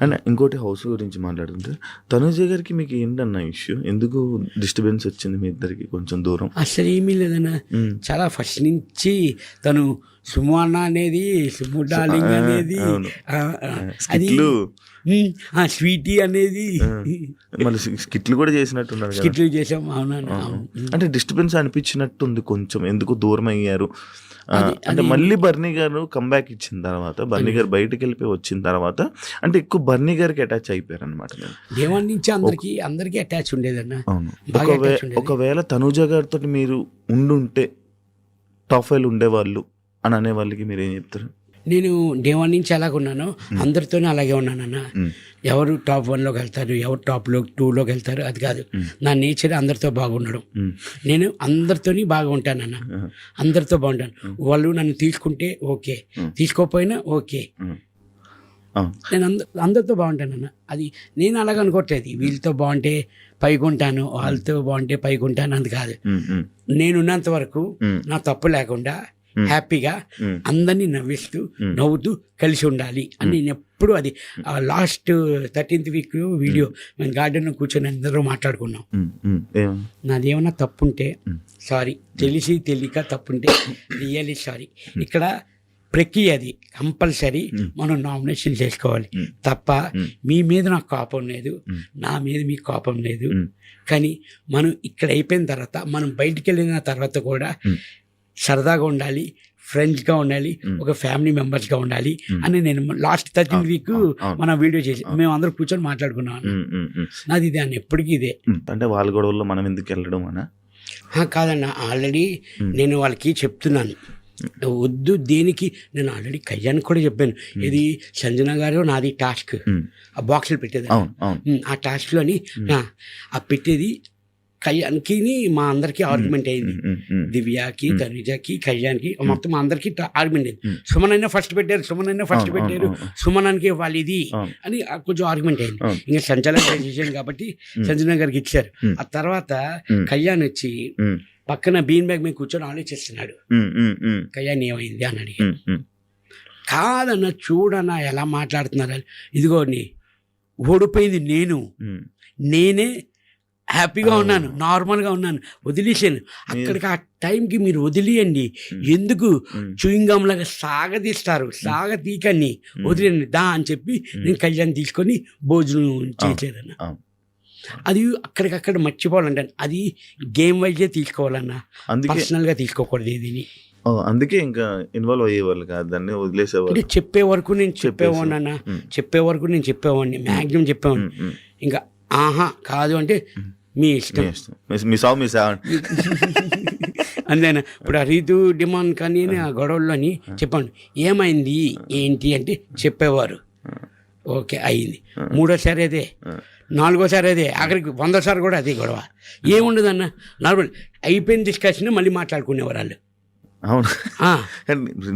And ఇంకోటి house గురించి మాట్లాడుతుంటే తనుజ గారికి మీకు ఏంటన్న ఇష్యూ, ఎందుకు డిస్టర్బెన్స్ వచ్చింది మీ ఇద్దరికి కొంచెం దూరం? అసలు ఏమీ లేదన్న, చాలా ఫస్ట్ నుంచి తను సుము అన్న అనేది, సుము డార్లింగ్ అనేది, అది స్వీటీ అనేది, మళ్ళీ స్కిట్లు కూడా చేసినట్టున్నారు, స్కిట్లు చేసాం. అవునన్నా, అంటే డిస్టర్బెన్స్ అనిపించినట్టుంది కొంచెం, ఎందుకు దూరం అయ్యారు అంటే మళ్ళీ బర్నీ గారు కంబ్యాక్ ఇచ్చిన తర్వాత, బర్నీ గారు బయటకు వెళ్ళిపోయి వచ్చిన తర్వాత అంటే ఎక్కువ బర్నీ గారికి అటాచ్ అయిపోయారు అనమాట. దేవన్ నుంచి అందరికి అటాచ్ ఉండేదన్న. అవును, ఒకవేళ తనుజ గారితో మీరు ఉండుంటే టాప్ 5 ఉండేవాళ్ళు అని అనే వాళ్ళకి మీరు ఏం చెప్తారు? నేను డే 1 నుంచి అలాగే ఉన్నాను, అందరితోనే అలాగే ఉన్నానన్న. ఎవరు టాప్ 1లోకి వెళ్తారు, ఎవరు టాప్ 2లోకి వెళ్తారు, అది కాదు. నా నేచర్ అందరితో బాగుండడం. నేను అందరితోని బాగా ఉంటానన్న, అందరితో బాగుంటాను. వాళ్ళు నన్ను తీసుకుంటే ఓకే, తీసుకోకపోయినా ఓకే, నేను అందరితో బాగుంటానన్న. అది నేను అలాగ అనుకోవట్లేదు, వీళ్ళతో బాగుంటే పైకి ఉంటాను, వాళ్ళతో బాగుంటే పైకి ఉంటాను, అది కాదు. నేనున్నంత వరకు నా తప్పు లేకుండా హ్యాపీగా అందరినీ నవ్వుతూ కలిసి ఉండాలి అని నేను ఎప్పుడు, అది లాస్ట్ 13th వీక్ వీడియో మేము గార్డెన్లో కూర్చొని అందరూ మాట్లాడుకున్నాం. నాదేమన్నా తప్పుంటే సారీ, తెలియక తప్పుంటే రియల్లీ సారీ. ఇక్కడ ప్రక్రియ అది కంపల్సరీ మనం నామినేషన్ చేసుకోవాలి తప్ప మీ మీద నాకు కోపం లేదు, నా మీద మీకు కోపం లేదు. కానీ మనం ఇక్కడ అయిపోయిన తర్వాత, మనం బయటికి వెళ్ళిన తర్వాత కూడా సరదాగా ఉండాలి, ఫ్రెండ్స్గా ఉండాలి, ఒక ఫ్యామిలీ మెంబర్స్గా ఉండాలి అని నేను లాస్ట్ 13th వీక్ మనం వీడియో చేసి మేము అందరూ కూర్చొని మాట్లాడుకున్నాం. నాది ఇదే అన్న, ఎప్పటికీ ఇదే. అంటే వాళ్ళ గొడవల్లో మనం ఎందుకు వెళ్ళడం అన్నా కాదన్న, ఆల్రెడీ నేను వాళ్ళకి చెప్తున్నాను వద్దు. దేనికి నేను ఆల్రెడీ కళ్యాణ్కి కూడా చెప్పాను, ఇది సంజన గారు నాది టాస్క్, ఆ బాక్సులు పెట్టేది, ఆ టాస్క్లోని ఆ పెట్టేది కళ్యాణ్కి మా అందరికీ ఆర్గ్యుమెంట్ అయింది. దివ్యకి, తనుజకి, కళ్యాణ్కి, మొత్తం అందరికీ ఆర్గ్యుమెంట్ అయింది. సుమన్ అయినా ఫస్ట్ పెట్టారు, సుమనానికి వాళ్ళు ఇది అని కొంచెం ఆర్గ్యుమెంట్ అయింది. ఇంకా సంచలనం చేసాను కాబట్టి సంజన గారికి ఇచ్చారు. ఆ తర్వాత కళ్యాణ్ వచ్చి పక్కన బీన్ బ్యాగ్ మీద కూర్చొని ఆలోచిస్తున్నాడు, కళ్యాణ్ ఏమైంది అని అడిగాడు. కాదన్న, చూడన్నా ఎలా మాట్లాడుతున్నారు, ఇదిగో ఓడిపోయింది నేనే హ్యాపీగా ఉన్నాను, నార్మల్గా ఉన్నాను, వదిలేసాను. అక్కడికి ఆ టైంకి మీరు వదిలేయండి, ఎందుకు చూయింగం లాగా సాగతీకని వదిలేండి దా అని చెప్పి నేను కళ్యాణ్ తీసుకొని భోజనం చేసేదన్న. అది అక్కడికక్కడ మర్చిపోవాలంటే అది గేమ్ వైజే తీసుకోవాలన్నా, పర్సనల్గా తీసుకోకూడదు ఏదిని. అందుకే ఇంకా ఇన్వాల్వ్ అయ్యేవాళ్ళు కాదు, దాన్ని వదిలేసేవాళ్ళు. చెప్పే వరకు నేను చెప్పేవాడిని, మ్యాక్సిమం చెప్పేవాడిని. ఇంకా ఆహా కాదు అంటే మీ ఇష్టం, అంతేనా. ఇప్పుడు ఆ రీతు డిమాండ్ కానీ ఆ గొడవల్లోని చెప్పండి ఏమైంది ఏంటి అంటే చెప్పేవారు, ఓకే అయింది. మూడోసారి అదే, నాలుగోసారి అదే, ఆఖరికి 100సారి కూడా అదే గొడవ. ఏముండదన్న, నార్మల్ అయిపోయిన డిస్కషన్ మళ్ళీ మాట్లాడుకునేవారు వాళ్ళు. అవును,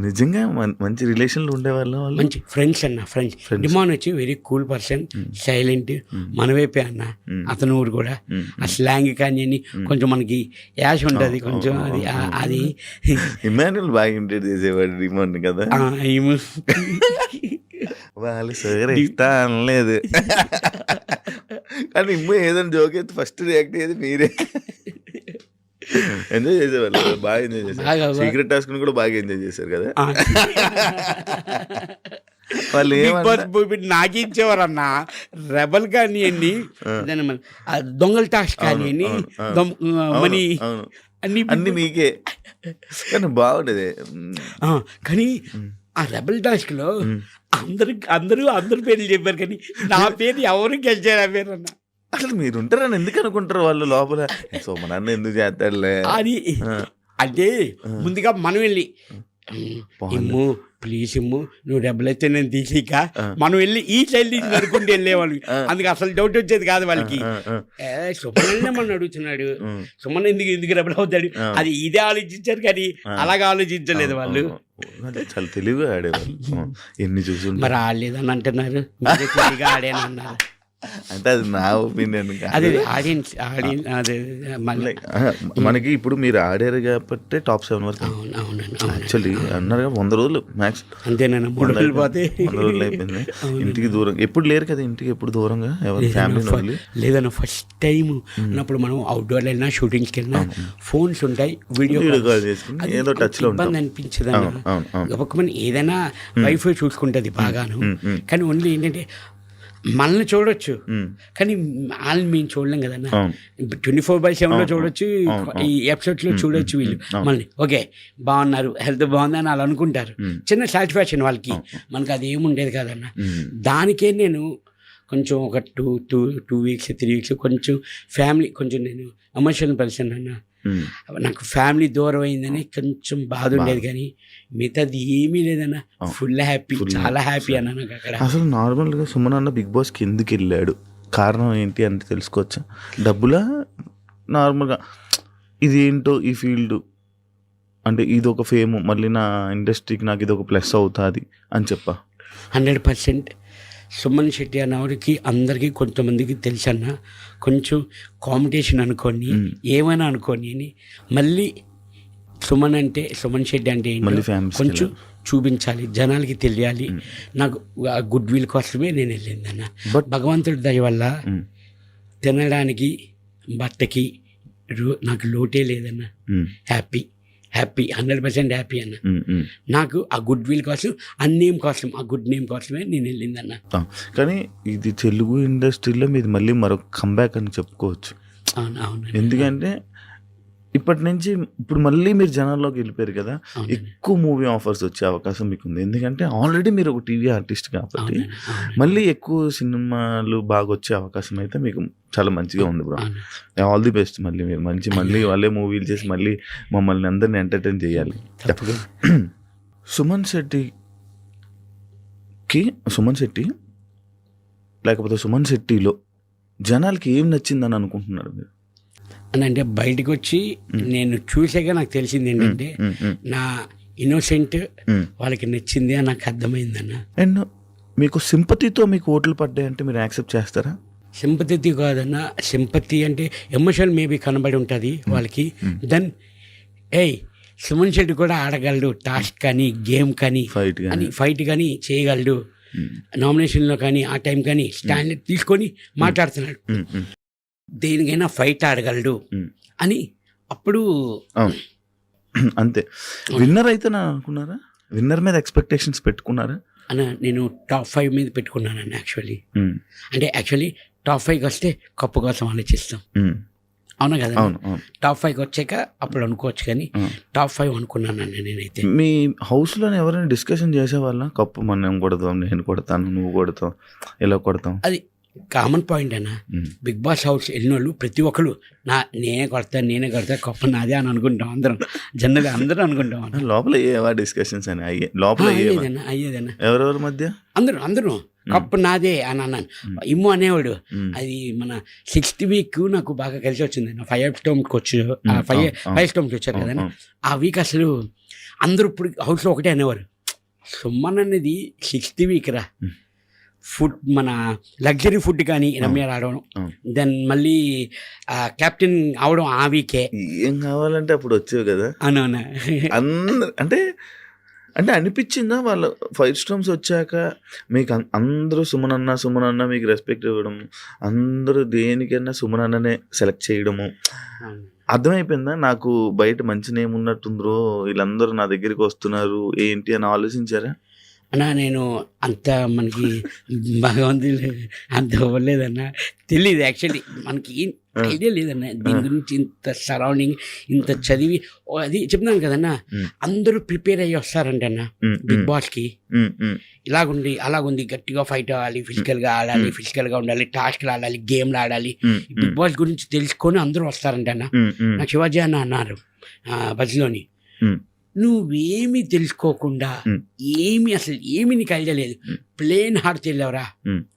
నిజంగా మంచి రిలేషన్లు ఉండేవాళ్ళు, మంచి ఫ్రెండ్స్ అన్న. ఫ్రెండ్స్ డిమాండ్ వచ్చి వెరీ కూల్ పర్సన్, సైలెంట్, మనవైపే అన్న. అతను ఊరు కూడా ఆ స్లాంగ్ కానీ కొంచెం మనకి యాష్ ఉంటుంది కొంచెం, అది ఇమాన్యుల్ బాగా ఇంట్రడ్యూస్ చేసేవాడు డిమాండ్ కదా. వాళ్ళు సరే ఇస్తా అనలేదు కానీ ఇమ్ము ఏదైనా జోక్ అయితే ఫస్ట్ రియాక్ట్ అయ్యేది మీరే. ఎంజాయ్ చేసేవాళ్ళు, బాగా ఎంజాయ్ చేశారు. సీక్రెట్ టాస్క్ కూడా బాగా ఎంజాయ్ చేశారు కదా వాళ్ళు. నాకు ఇచ్చేవారు అన్న, రెబల్ కానివ్వండి, దొంగల టాస్క్ కానివ్వండి, మనీ అన్ని మీకే, కానీ బాగుండేది. కానీ ఆ రెబల్ టాస్క్లో అందరూ పేర్లు చెప్పారు, కానీ నా పేరు ఎవరు గెలిచారు ఆ పేరు అన్న. అసలు మీరు ఉంటారని ఎందుకు అనుకుంటారు వాళ్ళు లోపల, సోమనాన్న ఎందుకు చేస్తాడులే అది. అంటే ముందుగా మనం వెళ్ళి ఇమ్ము ప్లీజ్ ఇమ్ము, నువ్వు డబ్బులు అయితే నేను తీసిక మనం వెళ్ళి ఈ సైడ్ నుంచి నడుకుంటూ వెళ్ళేవాళ్ళు. అందుకే అసలు డౌట్ వచ్చేది కాదు వాళ్ళకి, సుమన్ మనం అడుగుతున్నాడు, సుమన్ ఎందుకు డబ్బులు అవుతాడు, అది ఇదే ఆలోచించారు కానీ అలాగే ఆలోచించలేదు వాళ్ళు. చాలా తెలివిగా ఆడేవాళ్ళు. ఎన్ని చూసి మరి ఆడలేదని అంటున్నారు, తెలివిగా ఆడేనన్నారు. అంటే అది నా ఒపీనియన్ అదే ఆడియన్స్ అదే మళ్ళీ మనకి ఇప్పుడు మీరు ఆడారు కాబట్టి టాప్ 7 వరకు అవును అవునండి యాక్చువల్లీ అన్నారు 100 రోజులు మ్యాక్స్ అంతేనా 3 రోజులు పోతే 100 రోజులు అయిపోయింది. ఇంటికి దూరం ఎప్పుడు లేరు కదా, ఇంటికి ఎప్పుడు దూరంగా ఎవరు ఫ్యామిలీ లేదన్న ఫస్ట్ టైం అన్నప్పుడు మనం అవుట్డోర్ వెళ్ళినా షూటింగ్స్కి వెళ్ళినా ఫోన్స్ ఉంటాయి, వీడియో కాల్ చేసుకుని ఏదో టచ్ లో ఇబ్బంది అనిపించదు అన్న. ఒక ఏదైనా వైఫై చూసుకుంటుంది బాగాను, కానీ ఓన్లీ ఏంటంటే మనల్ని చూడొచ్చు కానీ వాళ్ళని మేము చూడలేం కదన్నా. 24/7 చూడొచ్చు, ఈ ఎపిసోడ్స్లో చూడొచ్చు వీళ్ళు మళ్ళీ ఓకే బాగున్నారు, హెల్త్ బాగుంది అని వాళ్ళు అనుకుంటారు, చిన్న సాటిస్ఫాక్షన్ వాళ్ళకి. మనకు అది ఏముండేది కాదన్న. దానికే నేను కొంచెం ఒక 2 వీక్స్ 3 వీక్స్ కొంచెం ఫ్యామిలీ, కొంచెం నేను ఎమోషనల్ పర్సన్ అన్న, నాకు ఫ్యామిలీ దూరం అయిందని కొంచెం బాధ ఉండేది, కానీ మిగతాది ఏమీ లేదన్న. ఫుల్ హ్యాపీ, చాలా హ్యాపీ అన్న నాకు అక్కడ. అసలు నార్మల్గా సుమన్ అన్న బిగ్ బాస్కి ఎందుకు వెళ్ళాడు, కారణం ఏంటి అంటే తెలుసుకోవచ్చా? డబ్బులా, నార్మల్గా ఇది ఏంటో ఈ ఫీల్డ్ అంటే ఇది ఒక ఫేమ్, మళ్ళీ నా ఇండస్ట్రీకి నాకు ఇది ఒక ప్లస్ అవుతుంది అని చెప్పా? 100% సుమన్ శెట్టి అన్నవాడికి అందరికీ కొంతమందికి తెలుసన్న, కొంచెం కాంపిటీషన్ అనుకోని ఏమైనా అనుకోని అని మళ్ళీ సుమన్ శెట్టి అంటే కొంచెం చూపించాలి, జనాలకి తెలియాలి. నాకు గుడ్ విల్ కోసమే నేను వెళ్ళిందన్న. భగవంతుడి దయ వల్ల తినడానికి బట్టకి నాకు లోటే లేదన్న. హ్యాపీ 100% హ్యాపీ అన్న. నాకు ఆ గుడ్ విల్ కోసం, ఆ నేమ్ కోసం, ఆ గుడ్ నేమ్ కోసమే నేను వెళ్ళిందన్న. కానీ ఇది తెలుగు ఇండస్ట్రీలో మీది మళ్ళీ మరొక కంబ్యాక్ అని చెప్పుకోవచ్చు. అవును. ఎందుకంటే ఇప్పటి నుంచి ఇప్పుడు మళ్ళీ మీరు జనాల్లోకి వెళ్ళిపోయారు కదా, ఎక్కువ మూవీ ఆఫర్స్ వచ్చే అవకాశం మీకు ఉంది. ఎందుకంటే ఆల్రెడీ మీరు ఒక టీవీ ఆర్టిస్ట్ కాబట్టి మళ్ళీ ఎక్కువ సినిమాలు బాగా వచ్చే అవకాశం అయితే మీకు చాలా మంచిగా ఉంది బ్రో. All the best. మళ్ళీ మీరు మళ్ళీ వాళ్ళే మూవీలు చేసి మళ్ళీ మమ్మల్ని అందరినీ ఎంటర్టైన్ చేయాలి. సుమన్ శెట్టి లేకపోతే సుమన్ శెట్టిలో జనాలకి ఏం నచ్చిందని అనుకుంటున్నారు మీరు? అని అంటే బయటకు వచ్చి నేను చూసాక నాకు తెలిసింది ఏంటంటే నా ఇన్నోసెంట్ వాళ్ళకి నచ్చింది అని నాకు అర్థమైందన్న. అండ్ మీకు సింపతితో మీకు ఓట్లు పడ్డాయంటే మీరు యాక్సెప్ట్ చేస్తారా? సింపతి కాదన్న, సింపతి అంటే ఎమోషన్ మేబీ కనబడి ఉంటుంది వాళ్ళకి. దెన్ సుమన్ శెట్టి కూడా ఆడగలడు, టాస్క్ కానీ గేమ్ కానీ ఫైట్ కానీ చేయగలడు, నామినేషన్లో కానీ ఆ టైం కానీ స్టాండ్ తీసుకొని మాట్లాడుతున్నాడు, దేనికైనా ఫైట్ ఆడగలడు అని. అప్పుడు అంతే. విన్నర్ అయితే అనుకున్నారా? విన్నర్ మీద ఎక్స్పెక్టేషన్స్ పెట్టుకున్నారా? అన్న నేను టాప్ 5 మీద పెట్టుకున్నాను యాక్చువల్లీ. అంటే యాక్చువల్లీ టాప్ 5కి వస్తే కప్పు కోసం ఆలోచిస్తాం, అవునా కదా? టాప్ 5కి వచ్చాక అప్పుడు అనుకోవచ్చు, కానీ టాప్ 5 అనుకున్నాను నేనైతే. మీ హౌస్లో ఎవరైనా డిస్కషన్ చేసేవాళ్ళ, కప్పు మనం కొడతాం, నేను కొడతాను, నువ్వు కొడతావు, ఎలా కొడతాం? అది కామన్ పాయింట్ అన్న. బిగ్ బాస్ హౌస్ వెళ్ళిన వాళ్ళు ప్రతి ఒక్కరు నేనే కొడతా కప్పు నాదే అని అనుకుంటాం, అందరం జనరల్గా అందరూ అనుకుంటాం. లోపల డిస్కషన్స్ అని అయ్యేదన్న ఎవరెవరి మధ్య అందరూ కప్పు నాదే అని అన్నాను. ఇమ్ము అనేవాడు. అది మన 6th వీక్ నాకు బాగా కలిసి వచ్చింది. 5 స్టోమ్కి వచ్చారు, 5 స్టోమ్కి వచ్చారు కదా. ఆ వీక్ అసలు అందరూ ఇప్పుడు హౌస్లో ఒకటే అనేవారు, సుమన్ అనేది 6th వీక్ రా, ఫుడ్ మన లగ్జరీ ఫుడ్ కానీ రమ్య రావడం, దెన్ మళ్ళీ కెప్టెన్ అవడం ఆ వీకే. ఏం కావాలంటే అప్పుడు వచ్చేవి కదా అవునవునా. అంటే అనిపించిందా వాళ్ళ 5 స్టోమ్స్ వచ్చాక మీకు అందరూ సుమన్ అన్న మీకు రెస్పెక్ట్ ఇవ్వడం, అందరూ దేనికైనా సుమన్ అన్ననే సెలెక్ట్ చేయడము అర్థమైపోయిందా? నాకు బయట మంచి నేమ్ ఉన్నట్టుందో, వీళ్ళందరూ నా దగ్గరికి వస్తున్నారు ఏంటి అని ఆలోచించారా? అన్నా నేను అంత మనకి భగవంతుడు అంత ఇవ్వలేదన్నా, తెలియదు యాక్చువల్లీ, మనకి ఐడియా లేదన్నా దీని గురించి. ఇంత సరౌండింగ్, ఇంత చదివి అది చెప్తున్నాను కదన్నా, అందరూ ప్రిపేర్ అయ్యి వస్తారంట అన్న బిగ్ బాస్కి. ఇలాగుంది అలాగుంది, గట్టిగా ఫైట్ అవ్వాలి, ఫిజికల్గా ఆడాలి, ఫిజికల్గా ఉండాలి, టాస్క్లు ఆడాలి, గేమ్లు ఆడాలి, బిగ్ బాస్ గురించి తెలుసుకొని అందరూ వస్తారంట అన్న. నాకు శివాజీ అన్న అన్నారు బస్లోని, నువ్వేమి తెలుసుకోకుండా అసలు ఏమి నీకు ఐడియా లేదు, ప్లేన్ హార్ట్ వెళ్ళావురా,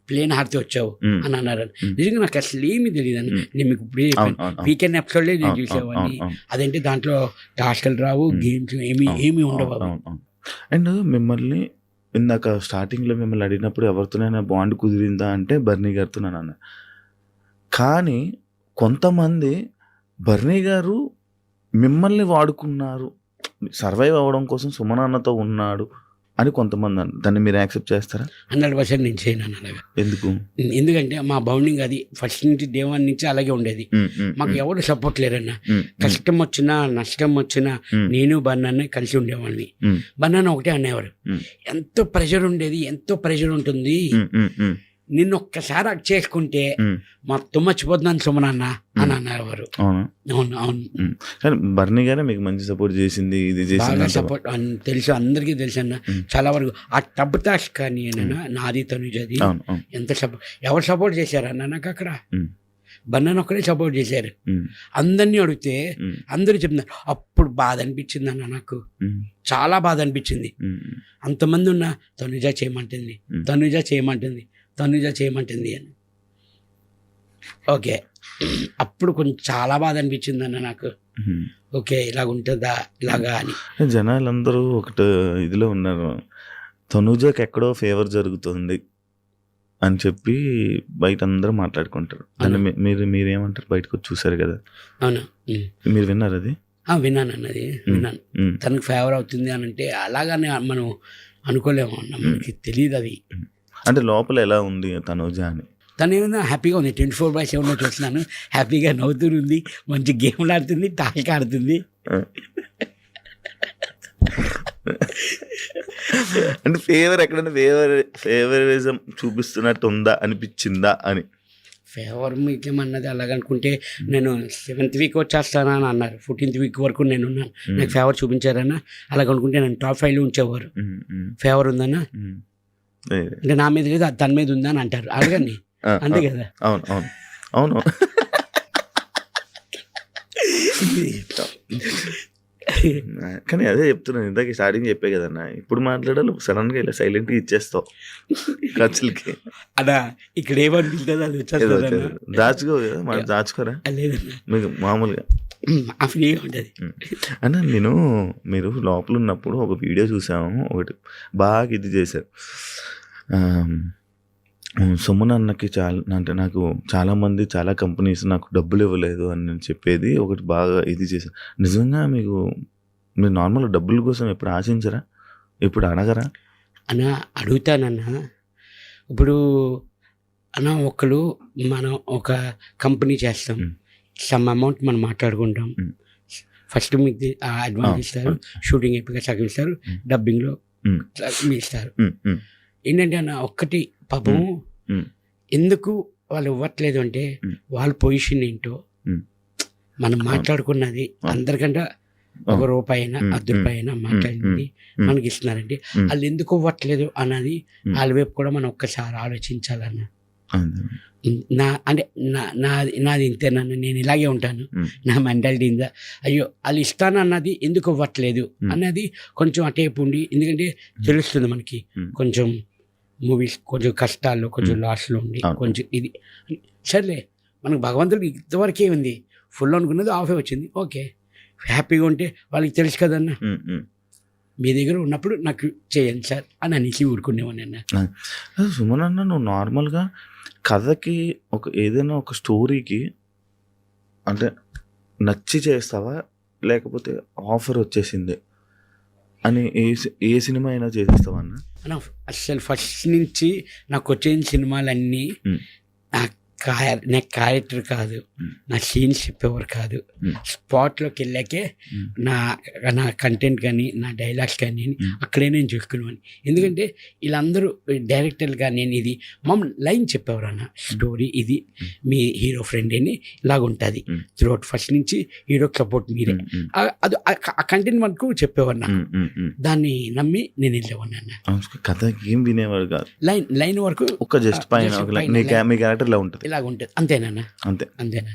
ప్లేన్ హార్ట్ వచ్చావు అని అన్నారు. నిజంగా నాకు అసలు ఏమి తెలియదు అని. నేను మీకు ఇప్పుడే వీకెండ్ ఎపిసోడ్లే నేను చూసేవాడిని. అదంటే దాంట్లో టాస్క్లు రావు, గేమ్స్ ఏమి ఉండవు. అండ్ మిమ్మల్ని ఇందాక స్టార్టింగ్లో మిమ్మల్ని అడిగినప్పుడు ఎవరితోనైనా బాండ్ కుదిరిందా అంటే బర్నీ గారితో అన్న. కానీ కొంతమంది బర్నీ గారు మిమ్మల్ని వాడుకున్నారు, సర్వైవ్ అవ్వడం కోసం సుమన్ అన్నతో ఉన్నాడు అని కొంతమంది దాన్ని మీరు యాక్సెప్ట్ చేస్తారా? 100% నేను చేయను అలాగా. ఎందుకు? ఎందుకంటే మా బౌండింగ్ అది ఫస్ట్ నుంచి డే 1 నుంచి అలాగే ఉండేది. మాకు ఎవరు సపోర్ట్ లేరన్న. కష్టం వచ్చినా నష్టం వచ్చినా నేను బన్నాన్ని కలిసి ఉండేవాడిని. బన్నాన్న ఒకటే అనేవారు, ఎంతో ప్రెషర్ ఉండేది, ఎంతో ప్రెషర్ ఉంటుంది, నిన్ను ఒక్కసారి అక్ చేసుకుంటే మొత్తం మర్చిపోతున్నాను సుమనన్న అని అన్నారు. అవును. కానీ బర్నీ గారే మీకు మంచి సపోర్ట్ చేసింది, ఇది చేసింది సపోర్ట్ తెలుసు, అందరికీ తెలుసు అన్న. చాలా వరకు ఆ టబ్ టాస్క్ కానీ నాది తనుజది ఎంత సపోర్ట్, ఎవరు సపోర్ట్ చేశారన్న నాకు అక్కడ? బన్నాను ఒక్కడే సపోర్ట్ చేశారు. అందరినీ అడిగితే అందరూ చెప్తున్నారు. అప్పుడు బాధ అనిపించింది అన్న, నాకు చాలా బాధ అనిపించింది. అంతమంది ఉన్నా తనుజ చేయమంటుంది, తనుజ చేయమంటుంది, తనుజ చేయమంటుంది అని. ఓకే, అప్పుడు కొంచెం చాలా బాధ అనిపించింది అన్న నాకు. ఓకే, ఇలాగ ఉంటుందా ఇలాగా అని. జనాలందరూ ఒకటి ఇదిలో ఉన్నారు, తనుజకి ఎక్కడో ఫేవర్ జరుగుతుంది అని చెప్పి బయట అందరూ మాట్లాడుకుంటారు. దాన్ని మీరేమంటారు? బయటకు వచ్చి చూసారు కదా. అవును, మీరు విన్నారు అది? విన్నాను అన్నది, విన్నాను. తనకు ఫేవర్ అవుతుంది అని అంటే అలాగానే మనం అనుకోలేము అన్న, మనకి తెలియదు అది. అంటే లోపల ఎలా ఉంది తనుజ అని? తను ఏమైనా హ్యాపీగా ఉంది, 24/7 చూస్తున్నాను, హ్యాపీగా నవ్వుతుంది, మంచి గేమ్లు ఆడుతుంది, టాక్ ఆడుతుంది. అంటే ఫేవర్ ఎక్కడైనా ఫేవరిజం చూపిస్తున్నట్టు ఉందా, అనిపించిందా అని? ఫేవర్ మీకేమన్నది అలాగనుకుంటే నేను 7th వీక్ వచ్చేస్తానా అని అన్నారు. 14th వీక్ వరకు నేను ఉన్నాను, నాకు ఫేవర్ చూపించారన్నా. అలాగనుకుంటే నేను టాప్ 5లో ఉంచేవారు. ఫేవర్ ఉందన్నా అంటే నా మీద లేదు, తన మీద ఉందా అని అంటారు. అలాగని అంతే కదా. అవును అవును అవును. కానీ అదే చెప్తున్నాను, ఇందాక స్టార్టింగ్ చెప్పే కదన్నా, ఇప్పుడు మాట్లాడాలి సడన్గా ఇలా సైలెంట్గా ఇచ్చేస్తావు ఖర్చులకి. అదా ఇక్కడ ఏమనిపిస్తుంది అది వచ్చేస్తుంది. దాచుకో కదా, మనం దాచుకోరా? లేదన్నా, మీకు మామూలుగా ఫ్రీగా ఉంటుంది అన్న. మీరు లోపల ఉన్నప్పుడు ఒక వీడియో చూసాము, ఒకటి బాగా ఇది చేశారు. సుమన్ అన్నకి నాకు చాలామంది చాలా కంపెనీస్ నాకు డబ్బులు ఇవ్వలేదు అని నేను చెప్పేది ఒకటి బాగా ఇది చేశాను. నిజంగా మీరు నార్మల్గా డబ్బుల కోసం ఎప్పుడు ఆశించరా? ఎప్పుడు అడగరా? అన్న అడుగుతానన్నా. ఇప్పుడు అన్న ఒకళ్ళు మనం ఒక కంపెనీ చేస్తాం, సమ్ అమౌంట్ మనం మాట్లాడుకుంటాం. ఫస్ట్ మీకు అడ్వాన్స్ ఇస్తారు, షూటింగ్ అయిపోయి సగం ఇస్తారు, డబ్బింగ్లో ఇస్తారు. ఏంటంటే అన్న ఒక్కటి పాపం ఎందుకు వాళ్ళు ఇవ్వట్లేదు అంటే వాళ్ళ పొజిషన్ ఏంటో మనం మాట్లాడుకున్నది అందరికంటే ₹1 అయినా ₹10 అయినా మాట్లాడింది మనకి ఇస్తున్నారంటే వాళ్ళు ఎందుకు ఇవ్వట్లేదు అన్నది వాళ్ళ వైపు కూడా మనం ఒక్కసారి ఆలోచించాలన్న. నాది ఇంతేనన్న, నేను ఇలాగే ఉంటాను, నా మెంటాలిటీ ఇందా. అయ్యో వాళ్ళు ఇస్తాను అన్నది ఎందుకు ఇవ్వట్లేదు అన్నది కొంచెం అటేపు ఉండి, ఎందుకంటే తెలుస్తుంది మనకి కొంచెం మూవీస్ కొంచెం కష్టాల్లో కొంచెం లాస్లో ఉండి కొంచెం ఇది సర్లే, మనకు భగవంతుడికి ఇంతవరకే ఉంది, ఫుల్ అనుకున్నది ఆఫే వచ్చింది, ఓకే హ్యాపీగా ఉంటే వాళ్ళకి తెలుసు కదన్న. మీ దగ్గర ఉన్నప్పుడు నాకు చేయండి సార్ అని అనేసి ఊరుకునేవాడిని అన్న. సుమన్ అన్న, నువ్వు నార్మల్గా కథకి ఏదైనా ఒక స్టోరీకి అంటే నచ్చి చేస్తావా, లేకపోతే ఆఫర్ వచ్చేసింది అని ఏ సినిమా అయినా చేసేస్తావా అన్న? అసలు ఫస్ట్ నుంచి నాకు వచ్చిన సినిమాలన్నీ నా క్యారెక్టర్ కాదు, నా సీన్స్ చెప్పేవారు కాదు. స్పాట్లోకి వెళ్ళాకే నా కంటెంట్ కానీ నా డైలాగ్స్ కానీ అక్కడే నేను చూసుకునేవాడిని. ఎందుకంటే వీళ్ళందరూ డైరెక్టర్లు కానీ ఇది మమ్మల్ని లైన్ చెప్పేవారు అన్న, స్టోరీ ఇది మీ హీరో ఫ్రెండ్ అని ఇలాగ ఉంటుంది త్రూఅవుట్, ఫస్ట్ నుంచి హీరోకి సపోర్ట్ మీరే, అది ఆ కంటెంట్ వరకు చెప్పేవారు నాకు. దాన్ని నమ్మి నేను వెళ్ళేవాడిని అన్న. కథ ఏం వినేవాడు కాదు, లైన్ వరకు ఒక జస్ట్ పైన మీ క్యారెక్టర్ ఇలా ఉంటుంది, ఇలాగ ఉంటుంది అంతేనా? అంతేనా?